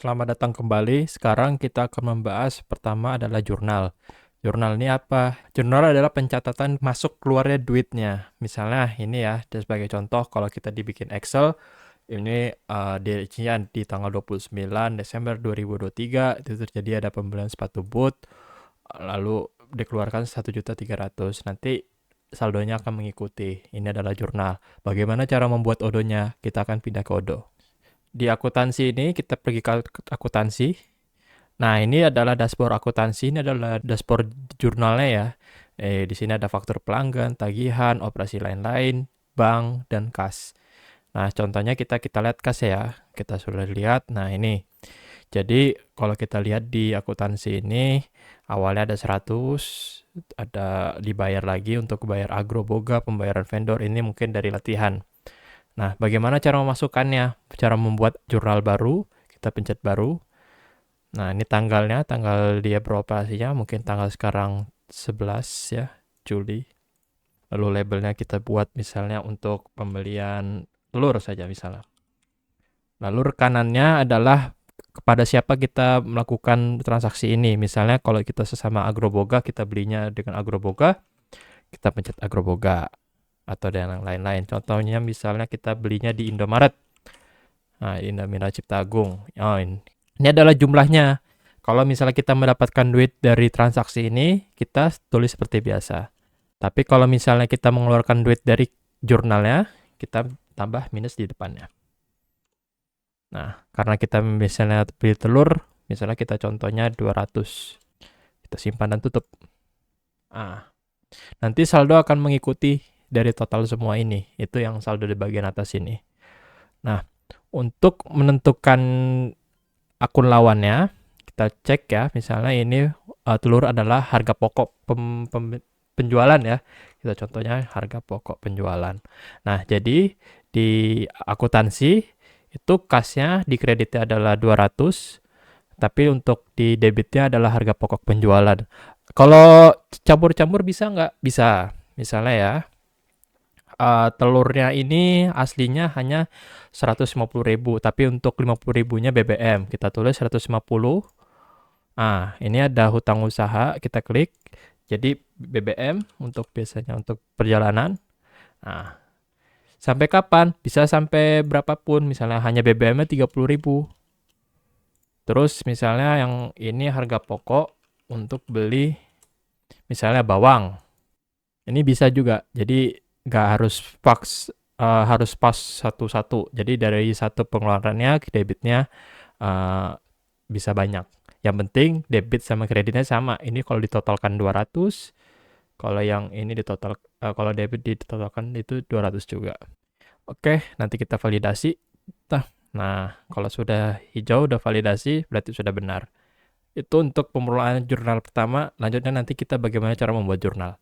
Selamat datang kembali. Sekarang kita akan membahas pertama adalah jurnal. Jurnal ini apa? Jurnal adalah pencatatan masuk keluarnya duitnya. Misalnya ini ya, sebagai contoh kalau kita dibikin Excel, ini dirincian di tanggal 29 Desember 2023 itu terjadi ada pembelian sepatu boot, lalu dikeluarkan 1.300.000. Nanti saldonya akan mengikuti. Ini adalah jurnal. Bagaimana cara membuat odonya? Kita akan pindah ke odo. Di akuntansi ini kita pergi ke akuntansi. Nah, ini adalah dashboard akuntansi, ini adalah dashboard jurnalnya ya. Di sini ada faktur pelanggan, tagihan, operasi lain-lain, bank, dan kas. Nah, contohnya kita lihat kas ya. Kita sudah lihat. Nah, ini. Jadi, kalau kita lihat di akuntansi ini, awalnya ada 100, ada dibayar lagi untuk bayar agroboga, pembayaran vendor, ini mungkin dari latihan. Nah, bagaimana cara memasukkannya? Cara membuat jurnal baru, kita pencet baru. Nah, ini tanggalnya, tanggal dia beroperasinya, mungkin tanggal sekarang 11 ya, Juli. Lalu labelnya kita buat misalnya untuk pembelian telur saja misalnya. Lalu rekanannya adalah kepada siapa kita melakukan transaksi ini. Misalnya kalau kita sesama agroboga, kita belinya dengan agroboga, kita pencet agroboga. Atau yang lain-lain. Contohnya misalnya kita belinya di Indomaret. Nah, Indomaret Cipta Agung. Oh, ini adalah jumlahnya. Kalau misalnya kita mendapatkan duit dari transaksi ini, kita tulis seperti biasa. Tapi kalau misalnya kita mengeluarkan duit dari jurnalnya, kita tambah minus di depannya. Nah, karena kita misalnya beli telur, misalnya kita contohnya 200. Kita simpan dan tutup. Nah, nanti saldo akan mengikuti dari total semua ini. Itu yang saldo di bagian atas ini. Nah, untuk menentukan akun lawannya, kita cek ya, misalnya ini telur adalah harga pokok penjualan ya. Kita contohnya harga pokok penjualan. Nah, jadi di akuntansi itu kasnya di kreditnya adalah 200, tapi untuk di debitnya adalah harga pokok penjualan. Kalau campur-campur bisa nggak? Bisa. Misalnya ya, telurnya ini aslinya hanya 150.000, tapi untuk 50.000-nya BBM. Kita tulis 150. Nah, ini ada hutang usaha, kita klik. Jadi BBM untuk biasanya untuk perjalanan. Nah, sampai kapan? Bisa sampai berapapun. Misalnya hanya BBM-nya 30.000. Terus misalnya yang ini harga pokok untuk beli misalnya bawang. Ini bisa juga. Jadi nggak harus pas satu-satu. Jadi dari satu pengeluarannya ke debitnya bisa banyak. Yang penting debit sama kreditnya sama. Ini kalau ditotalkan 200, kalau yang ini kalau debit ditotalkan itu 200 juga. Oke, nanti kita validasi. Nah, kalau sudah hijau udah validasi berarti sudah benar. Itu untuk pemrograman jurnal pertama. Lanjutnya nanti kita bagaimana cara membuat jurnal.